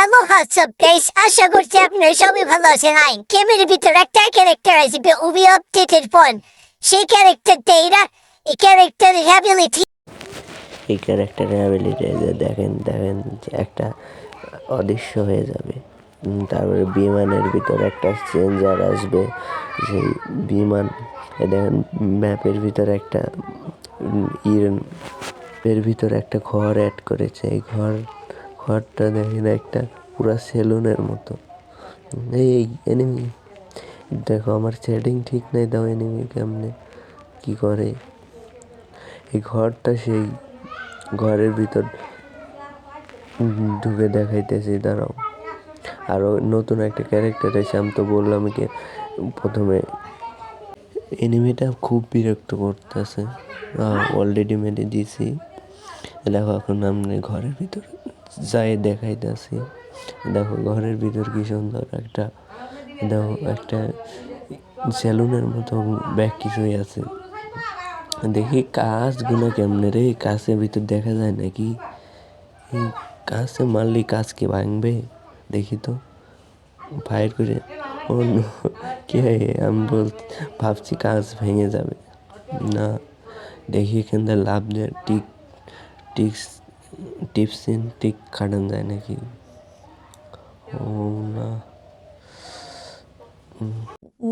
Hello WhatsApp guys, আশা করছি আপনারা সবাই ভালো আছেন। গেমের ভিতরে একটা ক্যারেক্টার আছে উবি আপডেটেড ফোন, সেই ক্যারেক্টারটা এরা এই ক্যারেক্টারের অ্যাবিলিটি যে দেখেন যে একটা অদৃশ্য হয়ে যাবে। তারপরে বিমানের ভিতরে একটা চেঞ্জার আসবে, সেই বিমান দেখেন ম্যাপের ভিতরে একটা এর ভিতরে একটা ঘর অ্যাড করেছে। এই ঘরটা দেখেন একটা পুরা সেলুনের মতো। এই এনিমি দেখো, আমার সেটিং ঠিক নেই, দাও এনিমি কেমনে কি করে। এই ঘরটা সেই ঘরের ভিতর ঢুকে দেখাইতেছি, দাঁড়াও। আরও নতুন একটা ক্যারেক্টার এসে, আমি তো বললাম কি প্রথমে, এনিমিটা খুব বিরক্ত করতেছে। অলরেডি মেরে দিয়েছি। দেখো এখন আমি ঘরের ভিতর যাই দেখাইতেছি। দেখো ঘরের ভিতর কি সুন্দর একটা, দেখো একটা সেলুনের মতো ব্যাগ কিছুই আছে। দেখি কাজগুলো কেমনে রে, কাছের ভিতর দেখা যায় নাকি? কাছে মারলে কাজ কি ভাঙবে? দেখি তো, ফায়ার করে। ও কে, আমি ভাবছি কাজ ভেঙে যাবে না। দেখি এখান থেকে লাভ দিয়ে টিক খাটানো যায় নাকি? ও না,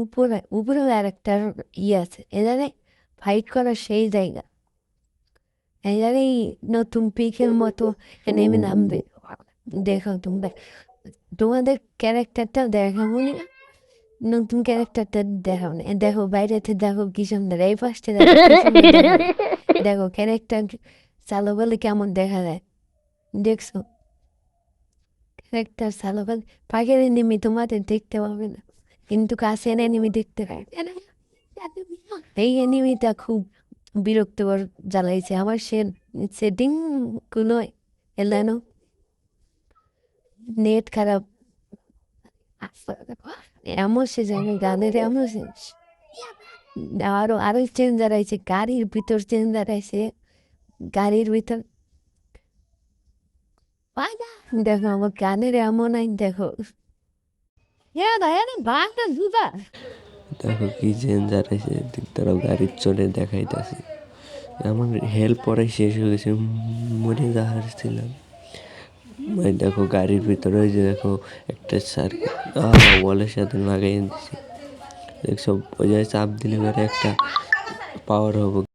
উপরে উপরেও আর একটা আছে, এখানে ফাইট করার সেই জায়গা। এখানেই নতুন পিকের মতো নেমে নামবে। দেখো তোমরা, তোমাদের ক্যারেক্টারটা দেখাবো না, নতুন ক্যারেক্টারটা দেখাও না। দেখো বাইরেতে, দেখো কি সুন্দর, এই পাশে দেখো কি সুন্দর দেখা যায়। দেখো ক্যারেক্টার চালো বলে কেমন দেখা যায়, দেখছো? ক্যারেক্টার চালো বলে পাখির এনিমি তোমাদের দেখতে পাবে না, কিন্তু কাছের এনিমি দেখতে পায়। এই এনিমিটা খুব বিরক্তকর জ্বালাইছে আমার। সেটিং গুলো এলানো, নেট খারাপ, এমন সে জানে গানের এমন শেষ। আরো চেঞ্জার আছে, গাড়ির ভিতর চেঞ্জার আছে, গাড়ির ভিতর। দেখো আমার গানের এমন আইন, দেখো দেখো কি চেঞ্জার আছে, তারাও গাড়ির চড়ে দেখাইতেছি। আমার হেল্প পরে শেষ হয়ে গেছে, মরে যাচ্ছিলাম। দেখো গাড়ির ভিতরে ওই যে দেখো একটা সার্কিট ওয়ালের সাথে লাগাই দিচ্ছে। দেখছো, ওই জায়গায় চাপ দিলে একটা পাওয়ার হবো।